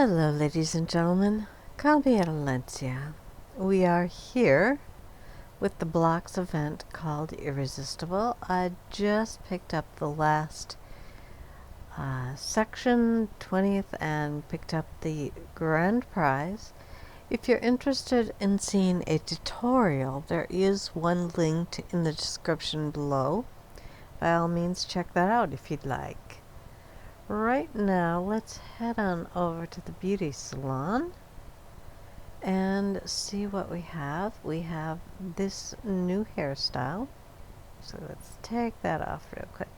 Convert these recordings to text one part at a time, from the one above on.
Hello, ladies and gentlemen. Call me Adelencia. We are here with the Blocks event called Irresistible. I just picked up the last section, 20th, and picked up the grand prize. If you're interested in seeing a tutorial, there is one linked in the description below. By all means, check that out if you'd like. Right now, let's head on over to the beauty salon and see what we have. We have this new hairstyle. So let's take that off real quick.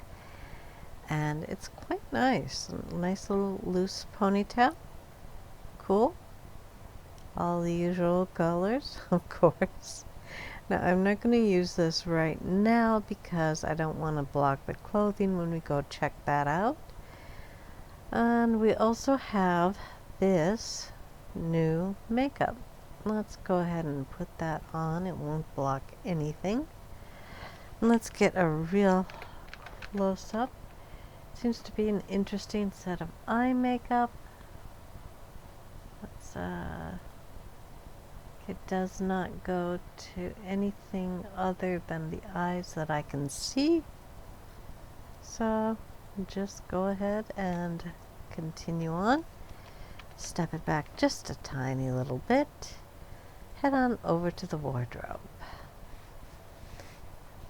And it's quite nice. Nice little loose ponytail. Cool. All the usual colors, of course. Now, I'm not going to use this right now because I don't want to block the clothing when we go check that out. And we also have this new makeup. Let's go ahead and put that on. It won't block anything. And let's get a real close-up. Seems to be an interesting set of eye makeup. Let's, it does not go to anything other than the eyes that I can see. So just go ahead and continue on. Step it back just a tiny little bit. Head on over to the wardrobe.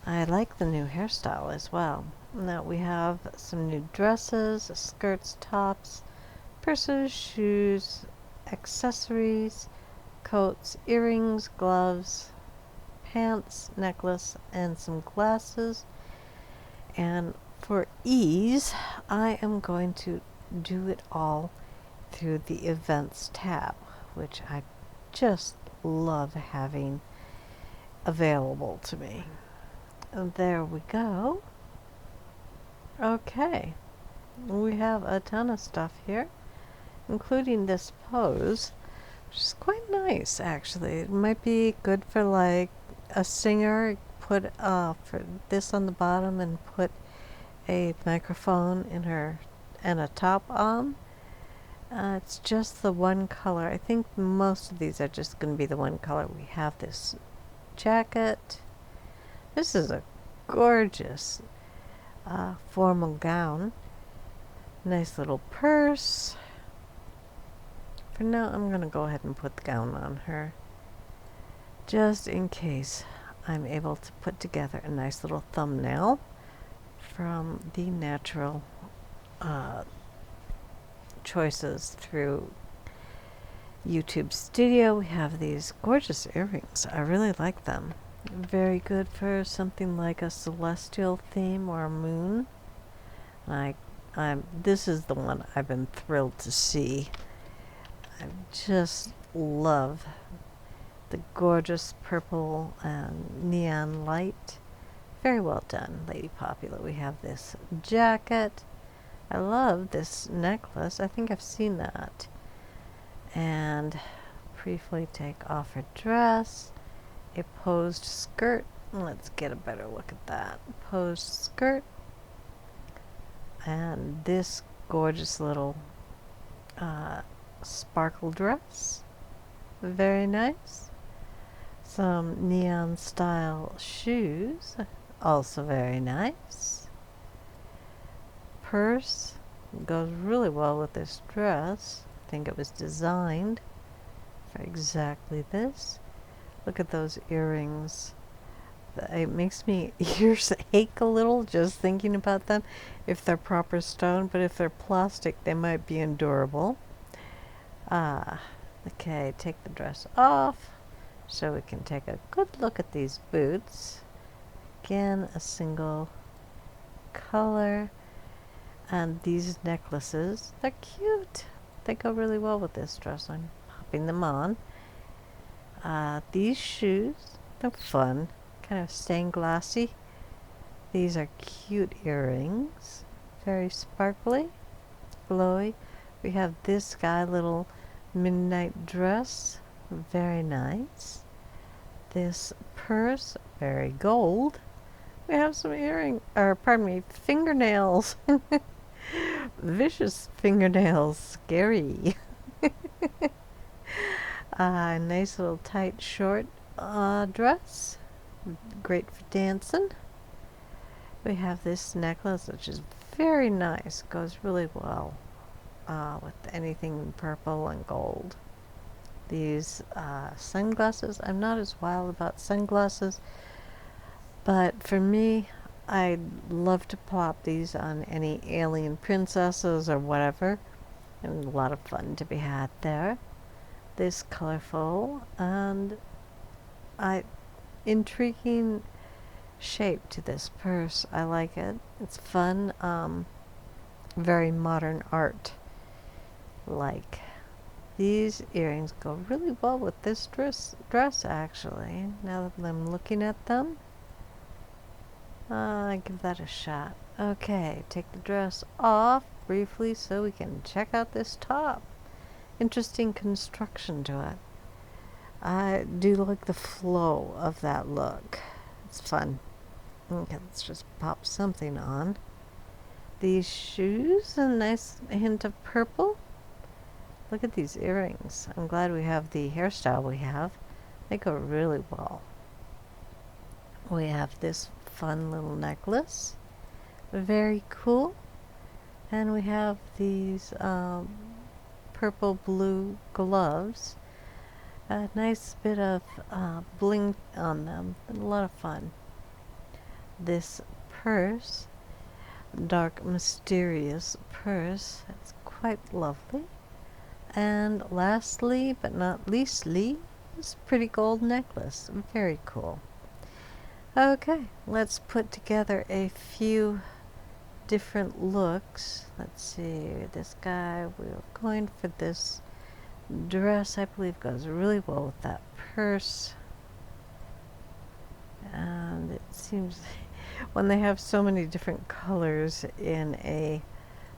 I like the new hairstyle as well. Now we have some new dresses, skirts, tops, purses, shoes, accessories, coats, earrings, gloves, pants, necklace, and some glasses. And for ease, I am going to do it all through the events tab, which I just love having available to me. And there we go. Okay, we have a ton of stuff here, including this pose, which is quite nice actually. It might be good for like a singer. Put for this on the bottom and put a microphone in her and a top on. It's just the one color. I think most of these are just going to be the one color. We have this jacket. This is a gorgeous formal gown. Nice little purse. For now, I'm going to go ahead and put the gown on her, just in case I'm able to put together a nice little thumbnail from the natural choices through YouTube Studio. We have these gorgeous earrings. I really like them. Very good for something like a celestial theme or a moon. This is the one I've been thrilled to see. I just love the gorgeous purple and neon light. Very well done, Lady Popular. We have this jacket. I love this necklace. I think I've seen that. And briefly take off her dress. A posed skirt. Let's get a better look at that. Posed skirt. And this gorgeous little sparkle dress. Very nice. Some neon style shoes. Also very nice. Purse goes really well with this dress. I think it was designed for exactly this. Look at those earrings. It makes me ears ache a little just thinking about them if they're proper stone, but if they're plastic they might be endurable. Okay, take the dress off so we can take a good look at these boots. Again, a single color. And these necklaces, they're cute. They go really well with this dress. I'm popping them on. These shoes, they're fun. Kind of stained glassy. These are cute earrings. Very sparkly, glowy. We have this guy, little midnight dress. Very nice. This purse, very gold. We have some fingernails. Vicious fingernails. Scary. Nice little tight short dress. Great for dancing. We have this necklace, which is very nice. Goes really well with anything in purple and gold. These sunglasses, I'm not as wild about sunglasses, but for me, I'd love to pop these on any alien princesses or whatever. And a lot of fun to be had there. This colorful and intriguing shape to this purse. I like it. It's fun. Very modern art. Like these earrings go really well with this dress actually. Now that I'm looking at them, I give that a shot. Okay, take the dress off briefly so we can check out this top. Interesting construction to it. I do like the flow of that look. It's fun. Okay, let's just pop something on. These shoes, a nice hint of purple. Look at these earrings. I'm glad we have the hairstyle we have. They go really well. We have this fun little necklace. Very cool. And we have these purple blue gloves. A nice bit of bling on them. A lot of fun. This purse, dark mysterious purse. It's quite lovely. And lastly, but not leastly, this pretty gold necklace. Very cool. Okay, let's put together a few different looks. Let's see, this guy, we're going for this dress, I believe goes really well with that purse. And it seems when they have so many different colors in a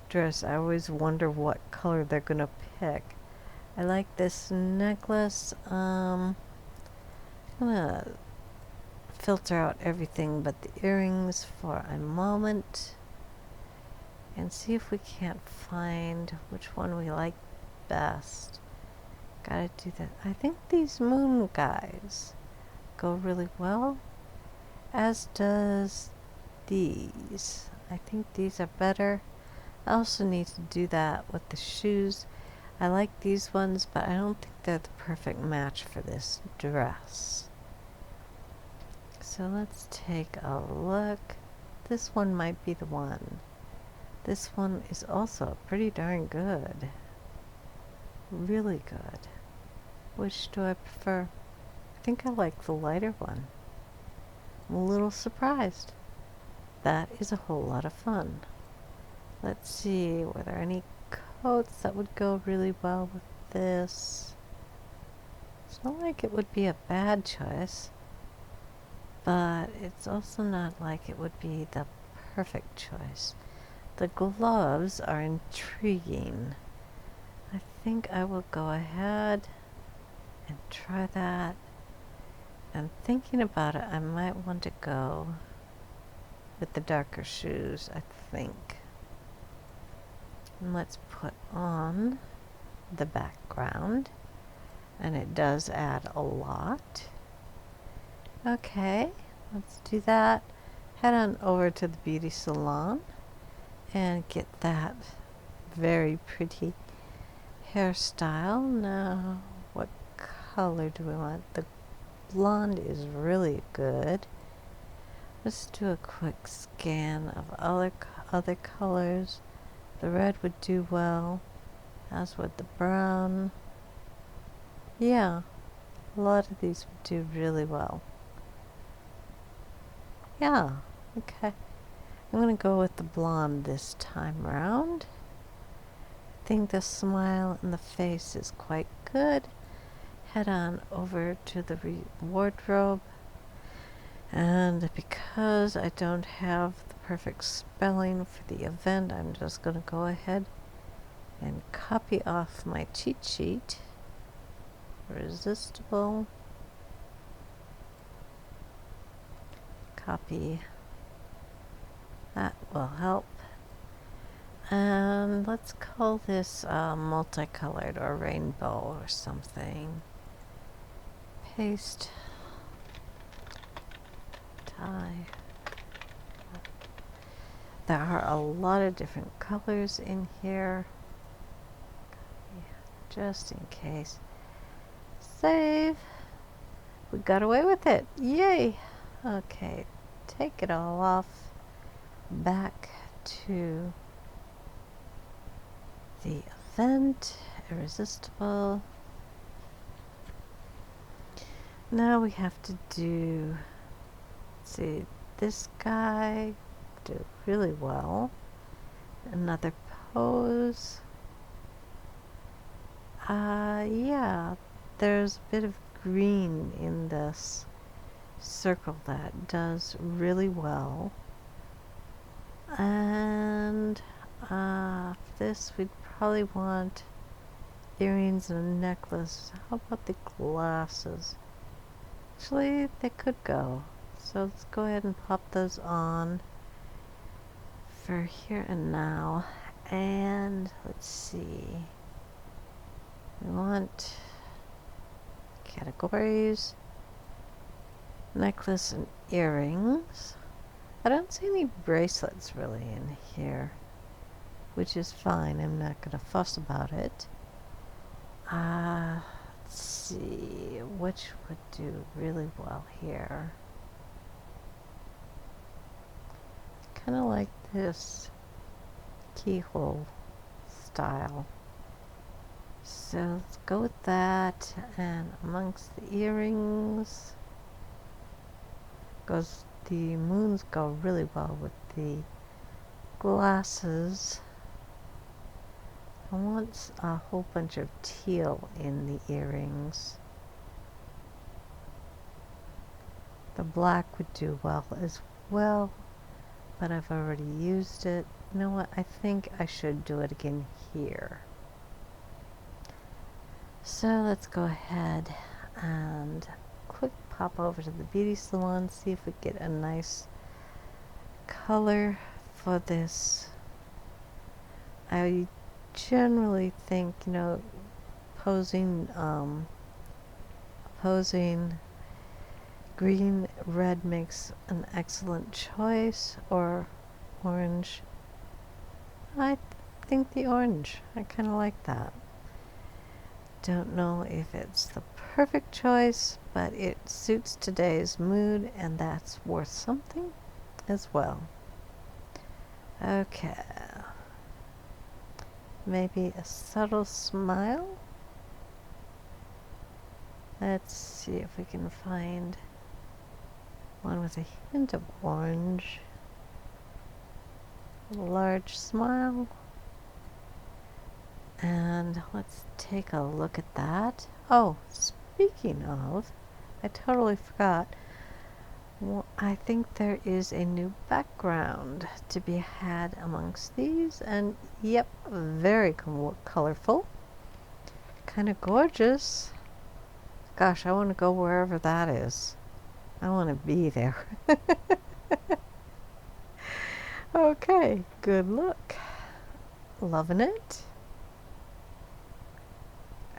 dress, I always wonder what color they're gonna pick. I like this necklace. I'm gonna filter out everything but the earrings for a moment and see if we can't find which one we like best. Gotta do that. I think these moon guys go really well, as does these. I think these are better. I also need to do that with the shoes. I like these ones, but I don't think they're the perfect match for this dress. So let's take a look. This one might be the one. This one is also pretty darn good. Really good. Which do I prefer? I think I like the lighter one. I'm a little surprised. That is a whole lot of fun. Let's see, were there any coats that would go really well with this? It's not like it would be a bad choice, but it's also not like it would be the perfect choice. The gloves are intriguing. I think I will go ahead and try that. And thinking about it, I might want to go with the darker shoes, I think. And let's put on the background. And it does add a lot. Okay, let's do that. Head on over to the beauty salon and get that very pretty hairstyle. Now, what color do we want? The blonde is really good. Let's do a quick scan of other colors. The red would do well, as would the brown. Yeah, a lot of these would do really well. Yeah, okay. I'm gonna go with the blonde this time around. I think the smile in the face is quite good. Head on over to the wardrobe. And because I don't have the perfect spelling for the event, I'm just going to go ahead and copy off my cheat sheet. Irresistible. Copy. That will help. And let's call this multicolored or rainbow or something. Paste, tie. There are a lot of different colors in here, just in case. Save. We got away with it. Yay. Okay, take it all off. Back to the event, Irresistible. Now we have to do, let's see, this guy did really well. Another pose. Yeah, there's a bit of green in this circle that does really well. And this we'd probably want earrings and a necklace. How about the glasses? Actually, they could go. So let's go ahead and pop those on for here and now. And let's see. We want categories, necklace and earrings. I don't see any bracelets really in here, which is fine. I'm not going to fuss about it. Let's see, which would do really well here. Kind of like this keyhole style. So let's go with that. And amongst the earrings, the moons go really well with the glasses. I want a whole bunch of teal in the earrings. The black would do well as well, but I've already used it. You know what? I think I should do it again here. So let's go ahead and quick pop over to the beauty salon, see if we get a nice color for this. I generally think, you know, posing green, red makes an excellent choice, or orange. I think the orange. I kind of like that. Don't know if it's the perfect choice, but it suits today's mood, and that's worth something as well. Okay. Maybe a subtle smile. Let's see if we can find one with a hint of orange. A large smile. And let's take a look at that. Oh, speaking of, I totally forgot. Well, I think there is a new background to be had amongst these, and yep, very colorful. Kind of gorgeous. Gosh, I want to go wherever that is. I want to be there. Okay, good look. Loving it.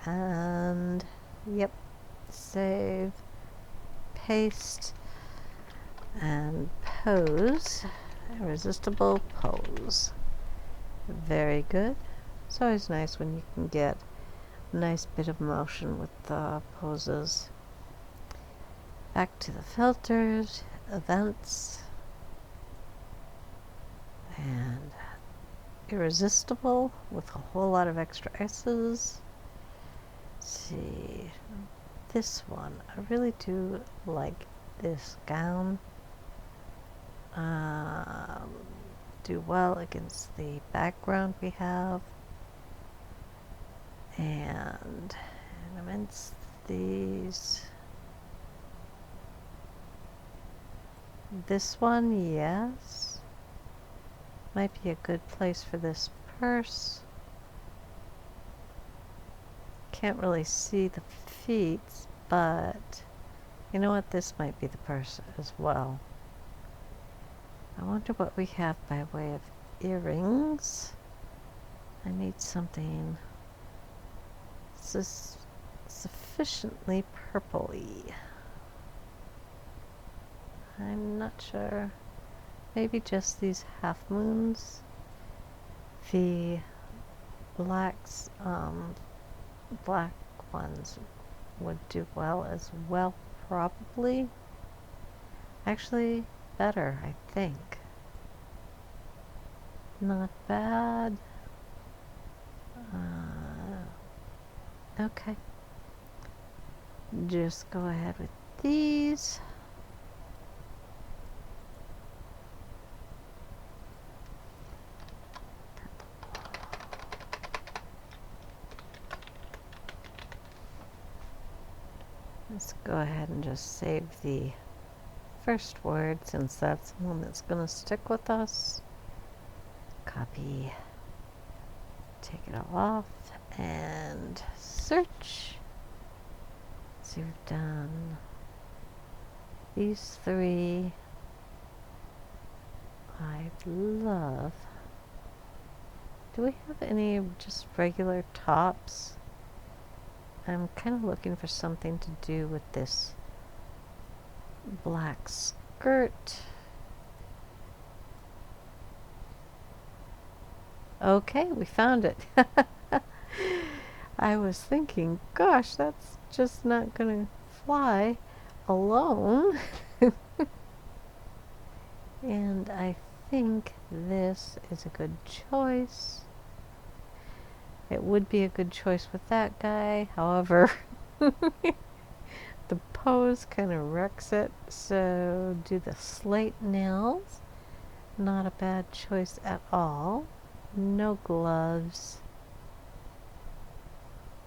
And yep, save, paste, and pose. Irresistible pose. Very good. It's always nice when you can get a nice bit of motion with the poses. Back to the filters, events, and Irresistible with a whole lot of extra S's. Let's see, this one, I really do like this gown. Do well against the background we have. And amidst these, this one, yes, might be a good place for this purse. Can't really see the feet, but you know what, this might be the purse as well. I wonder what we have by way of earrings. I need something sufficiently purpley. I'm not sure. Maybe just these half moons. The blacks, black ones would do well as well, probably. Actually, better, I think. Not bad. Okay. Just go ahead with these. Let's go ahead and just save the first word since that's the one that's going to stick with us. Copy. Take it all off and search. See, we've done these three. I'd love. Do we have any just regular tops? I'm kind of looking for something to do with this black skirt. Okay, we found it. I was thinking, gosh, that's just not gonna fly alone. And I think this is a good choice. It would be a good choice with that guy. However, the pose kind of wrecks it. So do the slate nails. Not a bad choice at all. No gloves.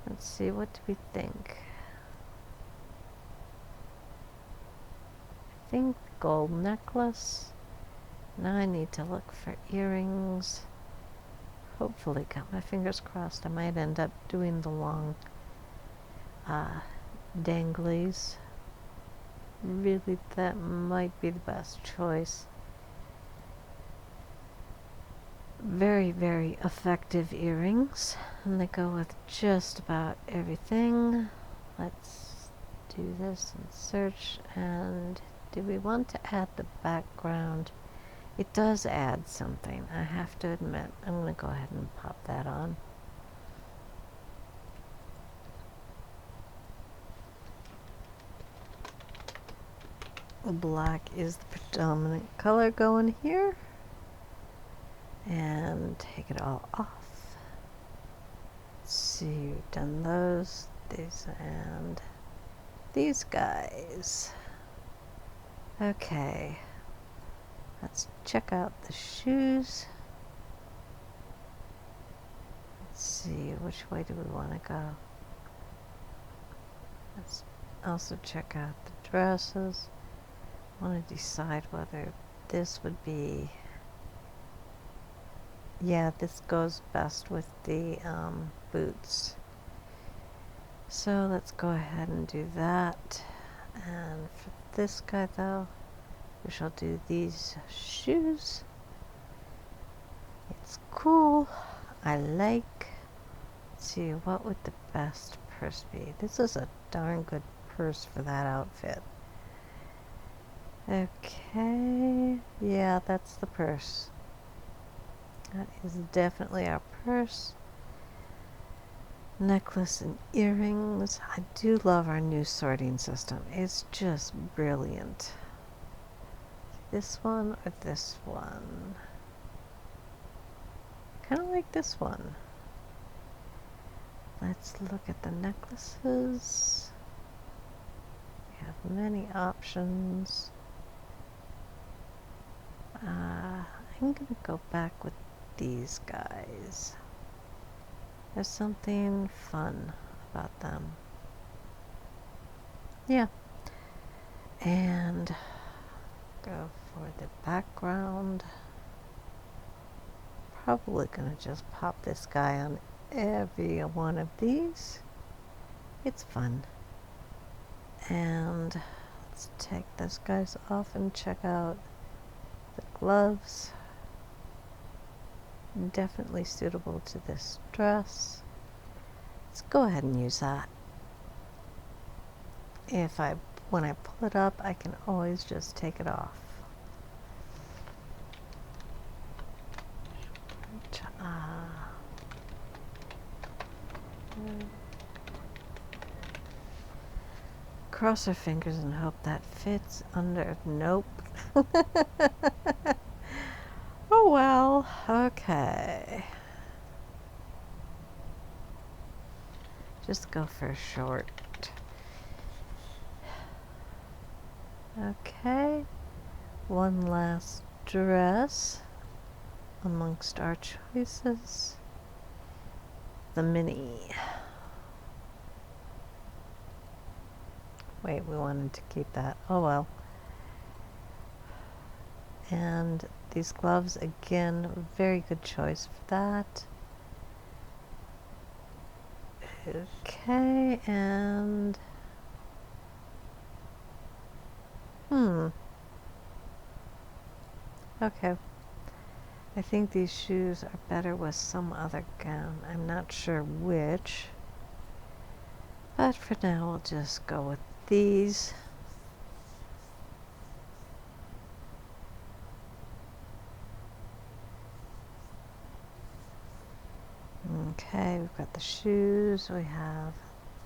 Let's see, what do we think? I think gold necklace. Now I need to look for earrings. Hopefully, got my fingers crossed. I might end up doing the long danglies. Really, that might be the best choice. Very, very effective earrings. And they go with just about everything. Let's do this and search. And do we want to add the background? It does add something, I have to admit. I'm going to go ahead and pop that on. Black is the predominant color going here. And take it all off. Let's see, we've done those, these, and these guys. Okay. Let's check out the shoes. Let's see, which way do we want to go? Let's also check out the dresses. I want to decide whether this would be... Yeah, this goes best with the boots. So let's go ahead and do that. And for this guy though, we shall do these shoes. It's cool. I like. Let's see, what would the best purse be? This is a darn good purse for that outfit. Okay. Yeah, that's the purse. That is definitely our purse. Necklace and earrings. I do love our new sorting system. It's just brilliant. This one or this one? Kind of like this one. Let's look at the necklaces. We have many options. I'm going to go back with these guys. There's something fun about them. Yeah. And go for the background. Probably gonna just pop this guy on every one of these. It's fun. And let's take those guys off and check out the gloves. definitely suitable to this dress. Let's go ahead and use that. When I pull it up, I can always just take it off. Cross our fingers and hope that fits under. Nope. Oh well, okay. Just go for a short. Okay, one last dress amongst our choices. The mini. Wait, we wanted to keep that. Oh well. And these gloves, again, very good choice for that. Okay, and okay. I think these shoes are better with some other gown. I'm not sure which. But for now, we'll just go with these. Okay, we've got the shoes. We have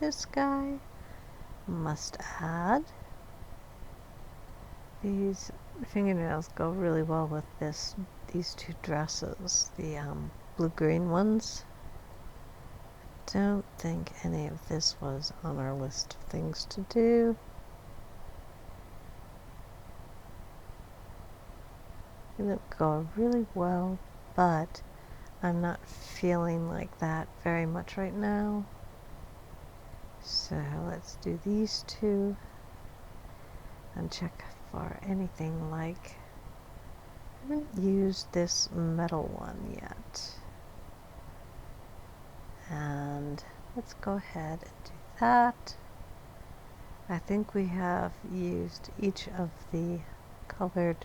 this guy. Must add. These fingernails go really well with these two dresses, the blue-green ones. Don't think any of this was on our list of things to do. It would go really well, but I'm not feeling like that very much right now. So let's do these two and check for anything like, I haven't used this metal one yet. And let's go ahead and do that. I think we have used each of the colored,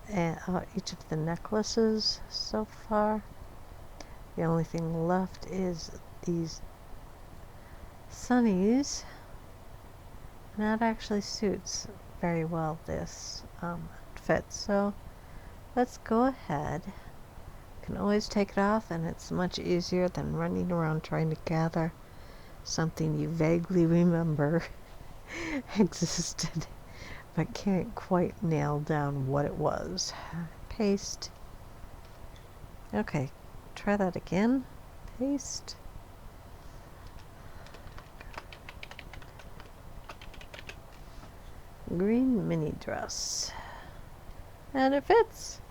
each of the necklaces so far. The only thing left is these sunnies. And that actually suits very well this outfit. So let's go ahead. You can always take it off, and it's much easier than running around trying to gather something you vaguely remember existed but can't quite nail down what it was. Paste. Okay, try that again. Paste. Green mini dress. And it fits.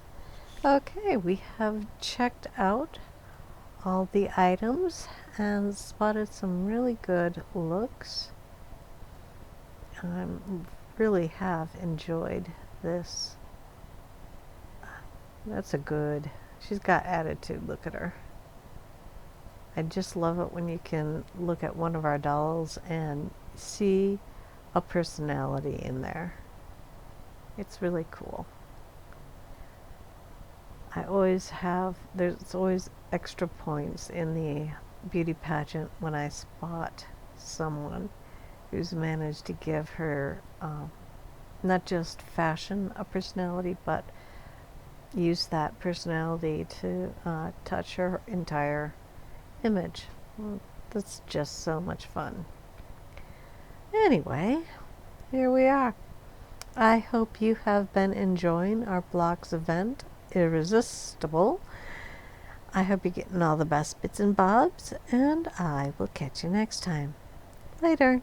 Okay, we have checked out all the items and spotted some really good looks. I really have enjoyed this. That's a good, she's got attitude, look at her. I just love it when you can look at one of our dolls and see a personality in there. It's really cool. There's always extra points in the beauty pageant when I spot someone who's managed to give her not just fashion a personality, but use that personality to touch her entire image. That's just so much fun. Anyway, here we are. I hope you have been enjoying our blogs event, Irresistible. I hope you're getting all the best bits and bobs, and I will catch you next time. Later.